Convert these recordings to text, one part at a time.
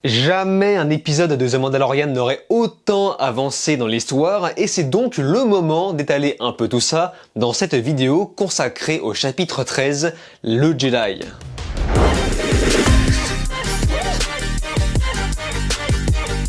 Jamais un épisode de The Mandalorian n'aurait autant avancé dans l'histoire et c'est donc le moment d'étaler un peu tout ça dans cette vidéo consacrée au chapitre 13, le Jedi.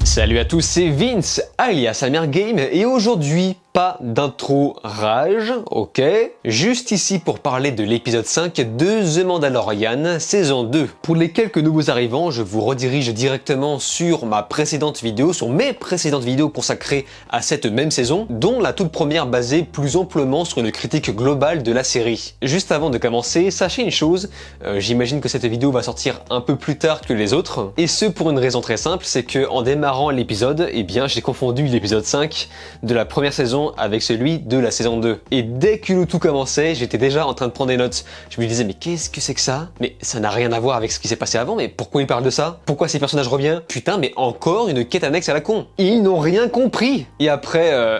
Salut à tous, c'est Vince, alias Amergame, et aujourd'hui, pas d'intro rage, ok? Juste ici pour parler de l'épisode 5 de The Mandalorian, saison 2. Pour les quelques nouveaux arrivants, je vous redirige directement sur ma précédente vidéo, sur mes précédentes vidéos consacrées à cette même saison, dont la toute première basée plus amplement sur une critique globale de la série. Juste avant de commencer, sachez une chose, j'imagine que cette vidéo va sortir un peu plus tard que les autres, et ce pour une raison très simple, c'est que en démarrant l'épisode, eh bien j'ai confondu l'épisode 5 de la première saison avec celui de la saison 2. Et dès que le tout commençait, j'étais déjà en train de prendre des notes. Je me disais, mais qu'est-ce que c'est que ça? Mais ça n'a rien à voir avec ce qui s'est passé avant, mais pourquoi il parle de ça? Pourquoi ces personnages reviennent? Putain, mais encore une quête annexe à la con. Ils n'ont rien compris. Et après,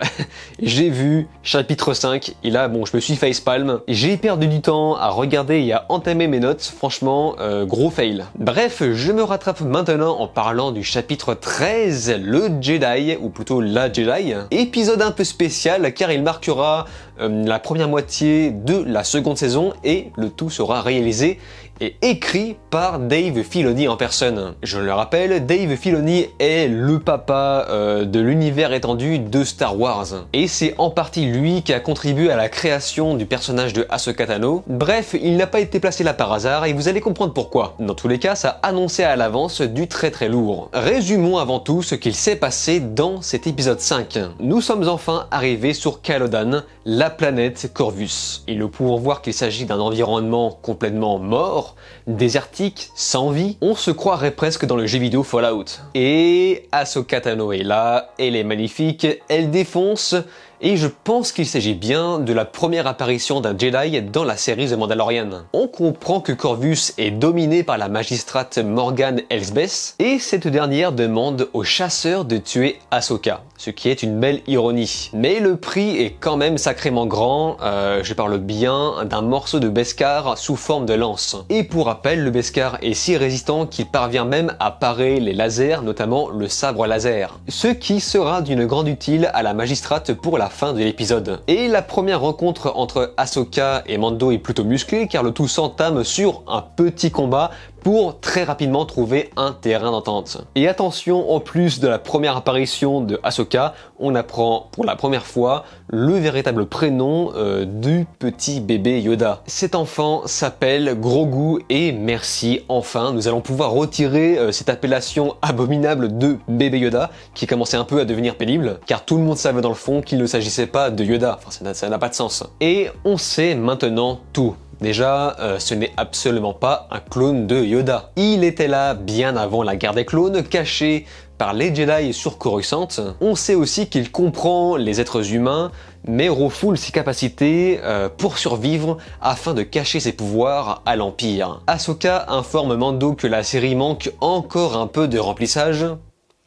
j'ai vu chapitre 5, et là, bon, je me suis facepalm. J'ai perdu du temps à regarder et à entamer mes notes, franchement, gros fail. Bref, je me rattrape maintenant en parlant du chapitre 13, le Jedi, ou plutôt la Jedi. Épisode un peu spécial car il marquera la première moitié de la seconde saison et le tout sera réalisé et écrit par Dave Filoni en personne. Je le rappelle, Dave Filoni est le papa de l'univers étendu de Star Wars. Et c'est en partie lui qui a contribué à la création du personnage de Ahsoka Tano. Bref, il n'a pas été placé là par hasard et vous allez comprendre pourquoi. Dans tous les cas, ça annonçait à l'avance du très très lourd. Résumons avant tout ce qu'il s'est passé dans cet épisode 5. Nous sommes enfin arrivés sur Calodan, la planète Corvus. Et nous pouvons voir qu'il s'agit d'un environnement complètement mort, désertique, sans vie, on se croirait presque dans le jeu vidéo Fallout. Et Ahsoka Tano est là, elle est magnifique, elle défonce, et je pense qu'il s'agit bien de la première apparition d'un Jedi dans la série The Mandalorian. On comprend que Corvus est dominé par la magistrate Morgan Elsbeth, et cette dernière demande aux chasseurs de tuer Ahsoka, ce qui est une belle ironie. Mais le prix est quand même sacrément grand, je parle bien d'un morceau de Beskar sous forme de lance. Et pour rappel, le Beskar est si résistant qu'il parvient même à parer les lasers, notamment le sabre laser. Ce qui sera d'une grande utile à la magistrate pour la fin de l'épisode. Et la première rencontre entre Ahsoka et Mando est plutôt musclée car le tout s'entame sur un petit combat pour très rapidement trouver un terrain d'entente. Et attention, en plus de la première apparition de Ahsoka, on apprend pour la première fois le véritable prénom du petit bébé Yoda. Cet enfant s'appelle Grogu et merci, enfin, nous allons pouvoir retirer cette appellation abominable de bébé Yoda qui commençait un peu à devenir pénible car tout le monde savait dans le fond qu'il ne s'agissait pas de Yoda, enfin ça n'a pas de sens. Et on sait maintenant tout. Déjà, ce n'est absolument pas un clone de Yoda. Il était là bien avant la guerre des clones, caché par les Jedi sur Coruscant. On sait aussi qu'il comprend les êtres humains, mais refoule ses capacités pour survivre afin de cacher ses pouvoirs à l'Empire. Ahsoka informe Mando que la série manque encore un peu de remplissage.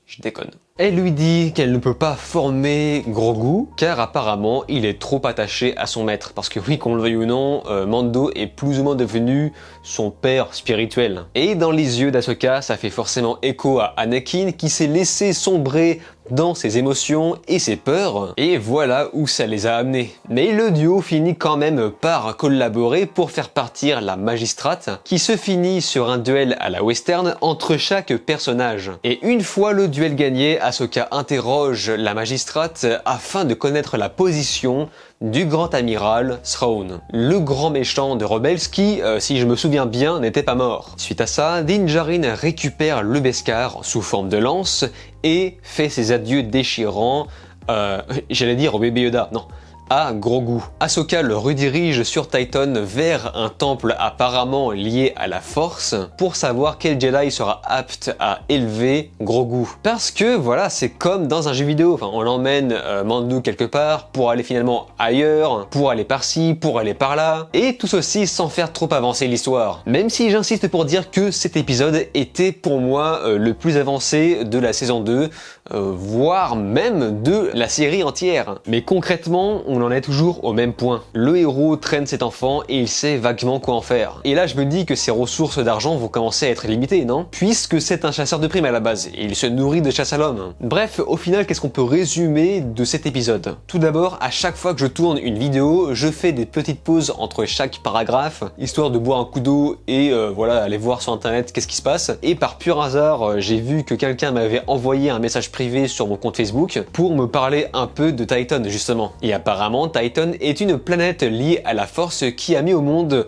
Je déconne. Elle lui dit qu'elle ne peut pas former Grogu car apparemment il est trop attaché à son maître. Parce que oui, qu'on le veuille ou non, Mando est plus ou moins devenu son père spirituel. Et dans les yeux d'Ahsoka, ça fait forcément écho à Anakin qui s'est laissé sombrer dans ses émotions et ses peurs, et voilà où ça les a amenés. Mais le duo finit quand même par collaborer pour faire partir la magistrate, qui se finit sur un duel à la western entre chaque personnage. Et une fois le duel gagné, Ahsoka interroge la magistrate afin de connaître la position du grand amiral Thrawn, le grand méchant de Rebels qui, si je me souviens bien, n'était pas mort. Suite à ça, Din Djarin récupère le Beskar sous forme de lance et fait ses adieux déchirants, j'allais dire au bébé Yoda, non, à Grogu. Ahsoka le redirige sur Titan vers un temple apparemment lié à la Force pour savoir quel Jedi sera apte à élever Grogu. Parce que voilà, c'est comme dans un jeu vidéo, enfin, on l'emmène Mando quelque part pour aller finalement ailleurs, pour aller par-ci, pour aller par-là, et tout ceci sans faire trop avancer l'histoire. Même si j'insiste pour dire que cet épisode était pour moi le plus avancé de la saison 2, voire même de la série entière. Mais concrètement, on on en est toujours au même point. Le héros traîne cet enfant et il sait vaguement quoi en faire. Et là je me dis que ses ressources d'argent vont commencer à être limitées, non? Puisque c'est un chasseur de primes à la base, et il se nourrit de chasse à l'homme. Bref, au final, qu'est-ce qu'on peut résumer de cet épisode? Tout d'abord, à chaque fois que je tourne une vidéo, je fais des petites pauses entre chaque paragraphe, histoire de boire un coup d'eau et voilà, aller voir sur internet qu'est-ce qui se passe. Et par pur hasard, j'ai vu que quelqu'un m'avait envoyé un message privé sur mon compte Facebook pour me parler un peu de Titan justement. Et apparemment, Titan est une planète liée à la Force qui a mis au monde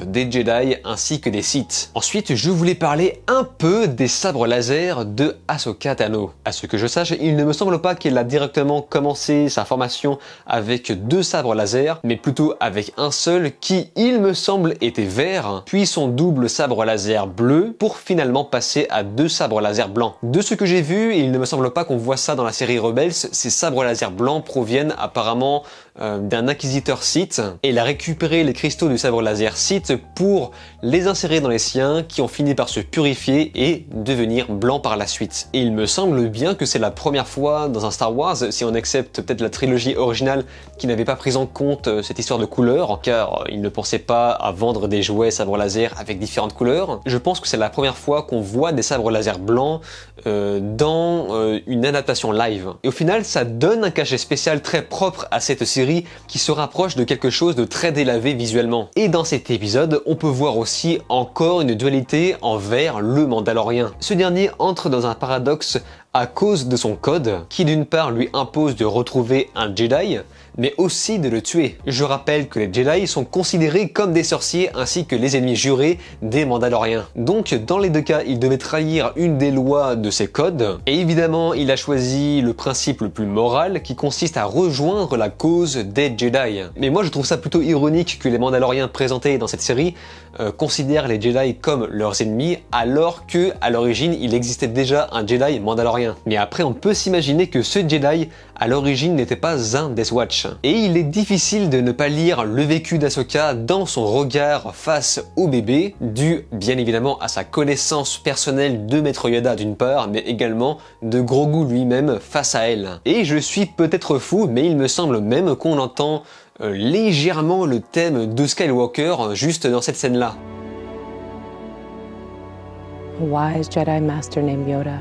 des Jedi ainsi que des Sith. Ensuite, je voulais parler un peu des sabres laser de Ahsoka Tano. À ce que je sache, il ne me semble pas qu'elle a directement commencé sa formation avec 2 sabres laser, mais plutôt avec un seul qui, il me semble, était vert, puis son double sabre laser bleu pour finalement passer à 2 sabres laser blancs. De ce que j'ai vu, il ne me semble pas qu'on voit ça dans la série Rebels, ces sabres laser blancs proviennent apparemment d'un inquisiteur Sith, et il a récupéré les cristaux du sabre laser Sith pour les insérer dans les siens qui ont fini par se purifier et devenir blancs par la suite. Et il me semble bien que c'est la première fois dans un Star Wars, si on accepte peut-être la trilogie originale qui n'avait pas pris en compte cette histoire de couleurs, car il ne pensait pas à vendre des jouets sabre laser avec différentes couleurs. Je pense que c'est la première fois qu'on voit des sabres laser blancs dans une adaptation live. Et au final, ça donne un cachet spécial très propre à cette série qui se rapproche de quelque chose de très délavé visuellement. Et dans cet épisode, on peut voir aussi encore une dualité envers le Mandalorien. Ce dernier entre dans un paradoxe à cause de son code, qui d'une part lui impose de retrouver un Jedi, mais aussi de le tuer. Je rappelle que les Jedi sont considérés comme des sorciers ainsi que les ennemis jurés des Mandaloriens. Donc dans les deux cas, il devait trahir une des lois de ces codes, et évidemment il a choisi le principe le plus moral qui consiste à rejoindre la cause des Jedi. Mais moi je trouve ça plutôt ironique que les Mandaloriens présentés dans cette série considèrent les Jedi comme leurs ennemis alors que à l'origine il existait déjà un Jedi Mandalorien. Mais après on peut s'imaginer que ce Jedi à l'origine n'était pas un Death Watch. Et il est difficile de ne pas lire le vécu d'Ahsoka dans son regard face au bébé, dû bien évidemment à sa connaissance personnelle de Maître Yoda d'une part, mais également de Grogu lui-même face à elle. Et je suis peut-être fou, mais il me semble même qu'on entend légèrement le thème de Skywalker juste dans cette scène-là. A wise Jedi Master named Yoda.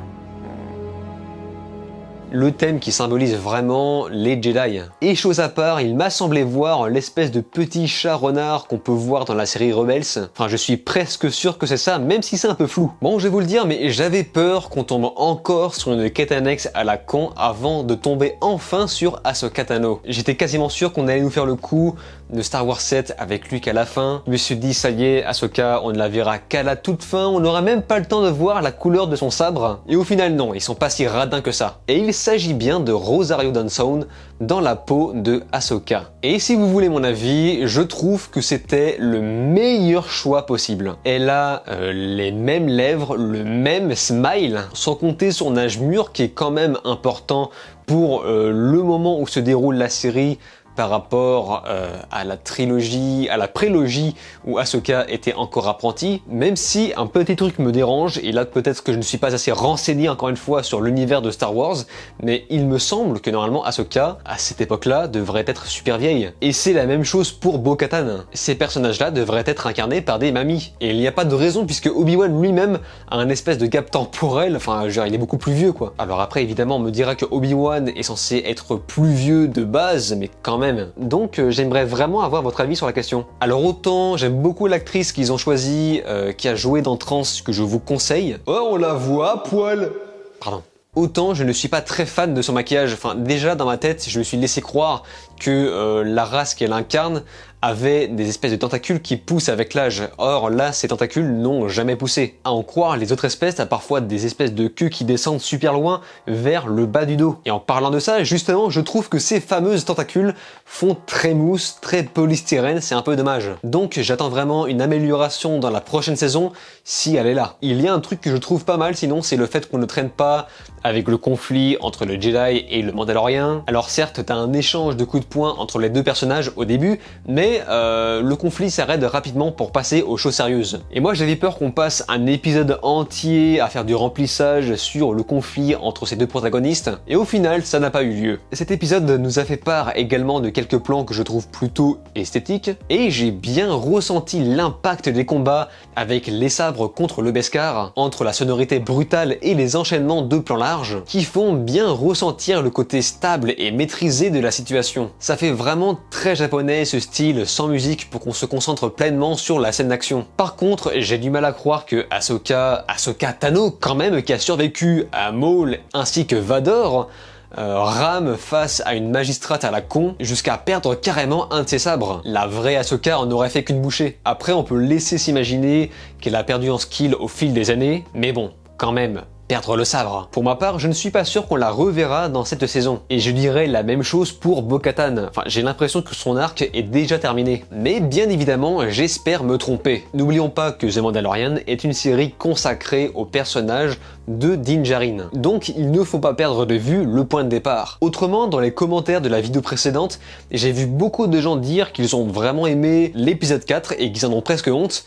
Le thème qui symbolise vraiment les Jedi. Et chose à part, il m'a semblé voir l'espèce de petit chat renard qu'on peut voir dans la série Rebels. Enfin, je suis presque sûr que c'est ça, même si c'est un peu flou. Bon, je vais vous le dire, mais j'avais peur qu'on tombe encore sur une quête annexe à la con avant de tomber enfin sur Ahsoka Tano. J'étais quasiment sûr qu'on allait nous faire le coup de Star Wars 7 avec Luke à la fin. Je me suis dit, ça y est, Ahsoka, on ne la verra qu'à la toute fin, on n'aura même pas le temps de voir la couleur de son sabre. Et au final, non, ils sont pas si radins que ça. Et il s'agit bien de Rosario Dawson dans la peau de Ahsoka. Et si vous voulez mon avis, je trouve que c'était le meilleur choix possible. Elle a les mêmes lèvres, le même smile, sans compter son âge mûr qui est quand même important pour le moment où se déroule la série par rapport à la trilogie, à la prélogie où Ahsoka était encore apprentie, même si un petit truc me dérange, et là peut-être que je ne suis pas assez renseigné encore une fois sur l'univers de Star Wars, mais il me semble que normalement Ahsoka, à cette époque-là, devrait être super vieille. Et c'est la même chose pour Bo-Katan. Ces personnages-là devraient être incarnés par des mamies. Et il n'y a pas de raison puisque Obi-Wan lui-même a un espèce de gap temporel, enfin genre, il est beaucoup plus vieux quoi. Alors après évidemment on me dira que Obi-Wan est censé être plus vieux de base, mais quand même. Donc j'aimerais vraiment avoir votre avis sur la question. Alors autant j'aime beaucoup l'actrice qu'ils ont choisie, qui a joué dans Trans, que je vous conseille. Oh on la voit à poil. Pardon. Autant je ne suis pas très fan de son maquillage. Enfin déjà dans ma tête je me suis laissé croire que la race qu'elle incarne avait des espèces de tentacules qui poussent avec l'âge. Or là, ces tentacules n'ont jamais poussé. À en croire, les autres espèces a parfois des espèces de queues qui descendent super loin vers le bas du dos. Et en parlant de ça, justement, je trouve que ces fameuses tentacules font très mousse, très polystyrène, c'est un peu dommage. Donc j'attends vraiment une amélioration dans la prochaine saison, si elle est là. Il y a un truc que je trouve pas mal sinon, c'est le fait qu'on ne traîne pas avec le conflit entre le Jedi et le Mandalorien. Alors certes, t'as un échange de coups de poing entre les deux personnages au début, mais mais le conflit s'arrête rapidement pour passer aux choses sérieuses. Et moi j'avais peur qu'on passe un épisode entier à faire du remplissage sur le conflit entre ces deux protagonistes, et au final ça n'a pas eu lieu. Cet épisode nous a fait part également de quelques plans que je trouve plutôt esthétiques, et j'ai bien ressenti l'impact des combats avec les sabres contre le Beskar, entre la sonorité brutale et les enchaînements de plans larges, qui font bien ressentir le côté stable et maîtrisé de la situation. Ça fait vraiment très japonais ce style sans musique pour qu'on se concentre pleinement sur la scène d'action. Par contre, j'ai du mal à croire que Ahsoka Tano quand même, qui a survécu à Maul ainsi que Vador, rame face à une magistrate à la con jusqu'à perdre carrément un de ses sabres. La vraie Ahsoka en aurait fait qu'une bouchée. Après on peut laisser s'imaginer qu'elle a perdu en skill au fil des années, mais bon, quand même, perdre le sabre. Pour ma part, je ne suis pas sûr qu'on la reverra dans cette saison. Et je dirais la même chose pour Bo-Katan. Enfin, j'ai l'impression que son arc est déjà terminé. Mais bien évidemment, j'espère me tromper. N'oublions pas que The Mandalorian est une série consacrée au personnage de Din Djarin. Donc il ne faut pas perdre de vue le point de départ. Autrement, dans les commentaires de la vidéo précédente, j'ai vu beaucoup de gens dire qu'ils ont vraiment aimé l'épisode 4 et qu'ils en ont presque honte.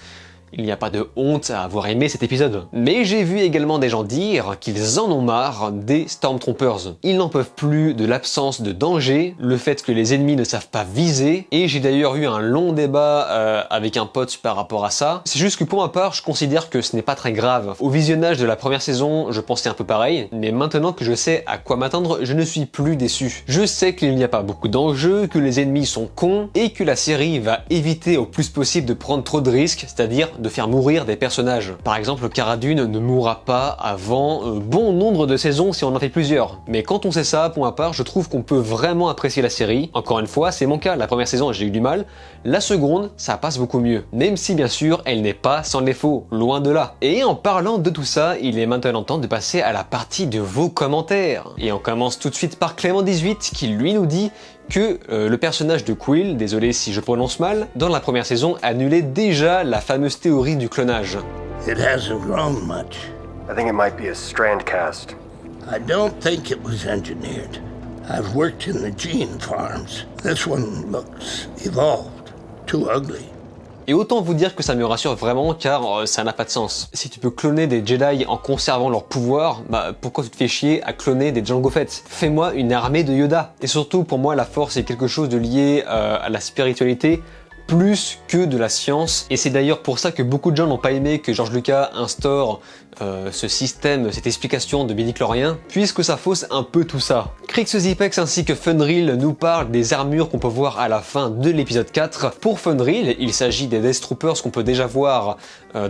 Il n'y a pas de honte à avoir aimé cet épisode. Mais j'ai vu également des gens dire qu'ils en ont marre des Stormtroopers. Ils n'en peuvent plus de l'absence de danger, le fait que les ennemis ne savent pas viser, et j'ai d'ailleurs eu un long débat avec un pote par rapport à ça. C'est juste que pour ma part, je considère que ce n'est pas très grave. Au visionnage de la première saison, je pensais un peu pareil, mais maintenant que je sais à quoi m'attendre, je ne suis plus déçu. Je sais qu'il n'y a pas beaucoup d'enjeux, que les ennemis sont cons, et que la série va éviter au plus possible de prendre trop de risques, c'est-à-dire de faire mourir des personnages. Par exemple, Cara Dune ne mourra pas avant bon nombre de saisons si on en fait plusieurs. Mais quand on sait ça, pour ma part, je trouve qu'on peut vraiment apprécier la série. Encore une fois, c'est mon cas. La première saison, j'ai eu du mal. La seconde, ça passe beaucoup mieux. Même si, bien sûr, elle n'est pas sans défaut. Loin de là. Et en parlant de tout ça, il est maintenant temps de passer à la partie de vos commentaires. Et on commence tout de suite par Clément18 qui lui nous dit que le personnage de Quill, désolé si je prononce mal, dans la première saison annulait déjà la fameuse théorie du clonage. It hasn't grown much. I think it might be a strand cast. I don't think it was engineered. I've worked in the gene farms. This one looks evolved, too ugly. Et autant vous dire que ça me rassure vraiment car ça n'a pas de sens. Si tu peux cloner des Jedi en conservant leur pouvoir, bah pourquoi tu te fais chier à cloner des Jango Fett? Fais-moi une armée de Yoda. Et surtout pour moi la force est quelque chose de lié à la spiritualité plus que de la science. Et c'est d'ailleurs pour ça que beaucoup de gens n'ont pas aimé que George Lucas instaure ce système, cette explication de midi-chloriens, puisque ça fausse un peu tout ça. Crixzipex ainsi que Funril nous parlent des armures qu'on peut voir à la fin de l'épisode 4. Pour Funril, il s'agit des Death Troopers qu'on peut déjà voir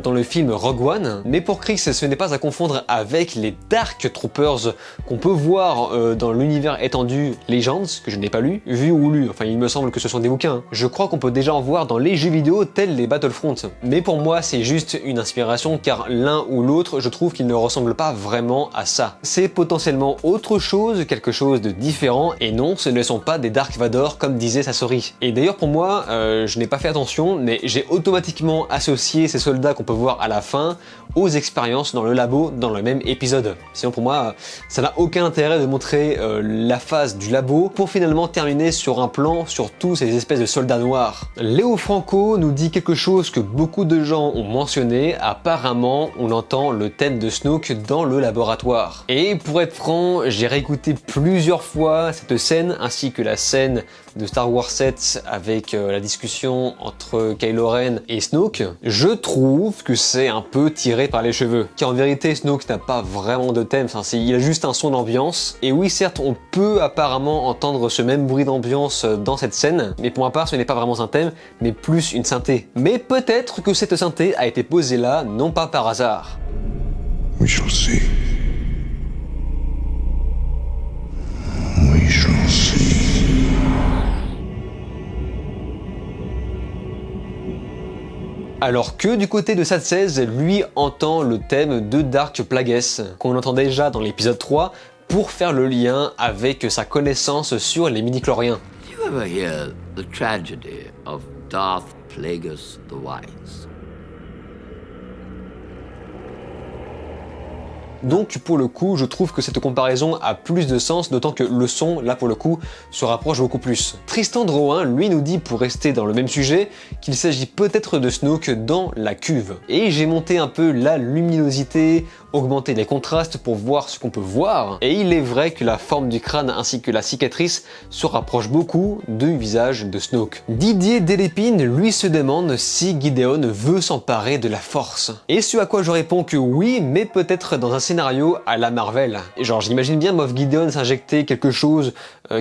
dans le film Rogue One, mais pour Crix, ce n'est pas à confondre avec les Dark Troopers qu'on peut voir dans l'univers étendu Legends, que je n'ai pas lu, vu ou lu, enfin il me semble que ce sont des bouquins. Je crois qu'on peut déjà en voir dans les jeux vidéo tels les Battlefront, mais pour moi c'est juste une inspiration car l'un ou l'autre, je trouve qu'il ne ressemble pas vraiment à ça. C'est potentiellement autre chose, quelque chose de différent, et non, ce ne sont pas des Dark Vador comme disait Sasori. Et d'ailleurs pour moi, je n'ai pas fait attention, mais j'ai automatiquement associé ces soldats qu'on peut voir à la fin aux expériences dans le labo dans le même épisode. Sinon pour moi, ça n'a aucun intérêt de montrer la phase du labo pour finalement terminer sur un plan sur tous ces espèces de soldats noirs. Léo Franco nous dit quelque chose que beaucoup de gens ont mentionné, apparemment on entend le thème de Snoke dans le laboratoire. Et pour être franc, j'ai réécouté plusieurs fois cette scène ainsi que la scène de Star Wars 7 avec la discussion entre Kylo Ren et Snoke. Je trouve que c'est un peu tiré par les cheveux. Car en vérité, Snoke n'a pas vraiment de thème, enfin, il a juste un son d'ambiance. Et oui, certes, on peut apparemment entendre ce même bruit d'ambiance dans cette scène, mais pour ma part, ce n'est pas vraiment un thème, mais plus une synthé. Mais peut-être que cette synthé a été posée là, non pas par hasard. We shall see. We shall see. Alors que du côté de Sad16, lui entend le thème de Dark Plagueis, qu'on entend déjà dans l'épisode 3, pour faire le lien avec sa connaissance sur les midi-chloriens. You ever hear the tragedy of Darth Plagueis the Wise? Donc pour le coup, je trouve que cette comparaison a plus de sens, d'autant que le son, là pour le coup, se rapproche beaucoup plus. Tristan Drouin, lui, nous dit, pour rester dans le même sujet, qu'il s'agit peut-être de Snoke dans la cuve. Et j'ai monté un peu la luminosité, augmenté les contrastes pour voir ce qu'on peut voir, et il est vrai que la forme du crâne ainsi que la cicatrice se rapprochent beaucoup du visage de Snoke. Didier Delépine, lui, se demande si Gideon veut s'emparer de la Force. Et ce à quoi je réponds que oui, mais peut-être dans un scénario à la Marvel. Et genre, j'imagine bien Moff Gideon s'injecter quelque chose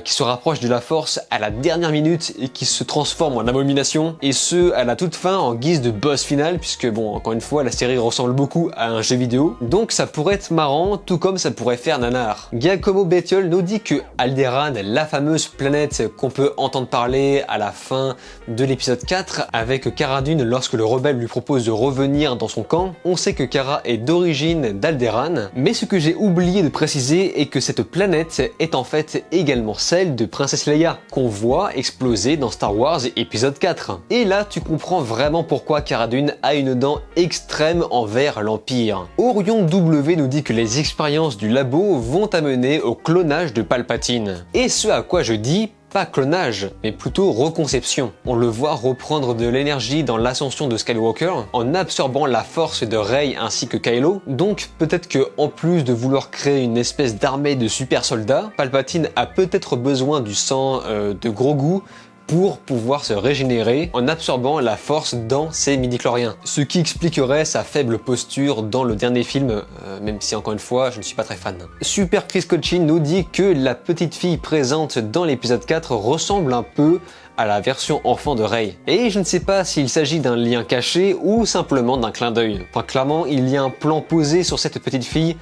qui se rapproche de la Force à la dernière minute et qui se transforme en abomination, et ce à la toute fin en guise de boss final, puisque bon, encore une fois, la série ressemble beaucoup à un jeu vidéo, donc ça pourrait être marrant, tout comme ça pourrait faire nanar. Giacomo Bettiol nous dit que Alderaan, la fameuse planète qu'on peut entendre parler à la fin de l'épisode 4, avec Cara Dune lorsque le rebelle lui propose de revenir dans son camp, on sait que Cara est d'origine d'Alderaan, mais ce que j'ai oublié de préciser est que cette planète est en fait également celle de Princesse Leia, qu'on voit exploser dans Star Wars épisode 4. Et là, tu comprends vraiment pourquoi Cara Dune a une dent extrême envers l'Empire. Orion W nous dit que les expériences du labo vont amener au clonage de Palpatine. Et ce à quoi je dis pas clonage, mais plutôt reconception. On le voit reprendre de l'énergie dans l'ascension de Skywalker en absorbant la force de Rey ainsi que Kylo. Donc peut-être que en plus de vouloir créer une espèce d'armée de super soldats, Palpatine a peut-être besoin du sang de Grogu pour pouvoir se régénérer en absorbant la force dans ses midi-chloriens. Ce qui expliquerait sa faible posture dans le dernier film, même si encore une fois, je ne suis pas très fan. Super Chris Cochin nous dit que la petite fille présente dans l'épisode 4 ressemble un peu à la version enfant de Rey. Et je ne sais pas s'il s'agit d'un lien caché ou simplement d'un clin d'œil. Enfin, clairement, il y a un plan posé sur cette petite fille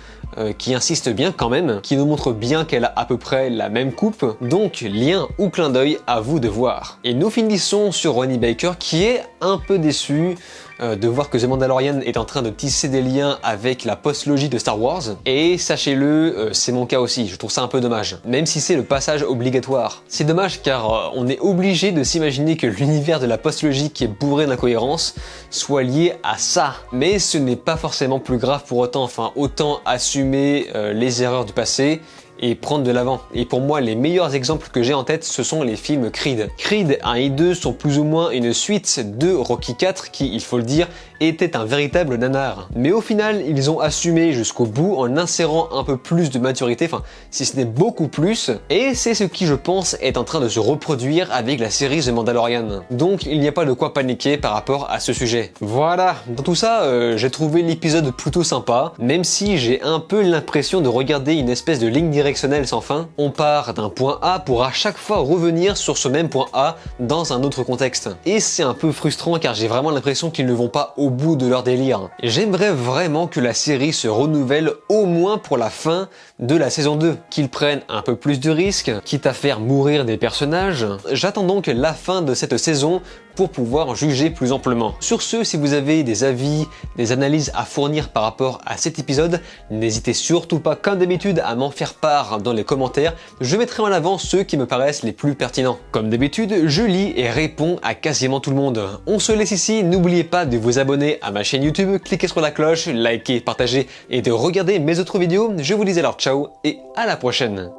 qui insiste bien quand même, qui nous montre bien qu'elle a à peu près la même coupe, donc lien ou clin d'œil à vous de voir. Et nous finissons sur Ronnie Baker qui est un peu déçu de voir que The Mandalorian est en train de tisser des liens avec la postlogie de Star Wars, et sachez-le, c'est mon cas aussi, je trouve ça un peu dommage, même si c'est le passage obligatoire. C'est dommage car on est obligé de s'imaginer que l'univers de la postlogie qui est bourré d'incohérences soit lié à ça, mais ce n'est pas forcément plus grave pour autant, enfin autant assumer les erreurs du passé et prendre de l'avant. Et pour moi, les meilleurs exemples que j'ai en tête, ce sont les films Creed. Creed 1 et 2 sont plus ou moins une suite de Rocky 4 qui, il faut le dire, était un véritable nanar. Mais au final, ils ont assumé jusqu'au bout en insérant un peu plus de maturité, enfin, si ce n'est beaucoup plus, et c'est ce qui, je pense, est en train de se reproduire avec la série The Mandalorian. Donc, il n'y a pas de quoi paniquer par rapport à ce sujet. Voilà, dans tout ça, j'ai trouvé l'épisode plutôt sympa, même si j'ai un peu l'impression de regarder une espèce de ligne directionnelle sans fin. On part d'un point A pour à chaque fois revenir sur ce même point A dans un autre contexte. Et c'est un peu frustrant car j'ai vraiment l'impression qu'ils ne vont pas au bout de leur délire. J'aimerais vraiment que la série se renouvelle au moins pour la fin de la saison 2, qu'ils prennent un peu plus de risques, quitte à faire mourir des personnages. J'attends donc la fin de cette saison pour pouvoir juger plus amplement. Sur ce, si vous avez des avis, des analyses à fournir par rapport à cet épisode, n'hésitez surtout pas, comme d'habitude, à m'en faire part dans les commentaires. Je mettrai en avant ceux qui me paraissent les plus pertinents. Comme d'habitude, je lis et réponds à quasiment tout le monde. On se laisse ici, n'oubliez pas de vous abonner à ma chaîne YouTube, cliquez sur la cloche, likez, partagez et de regarder mes autres vidéos. Je vous dis alors ciao et à la prochaine.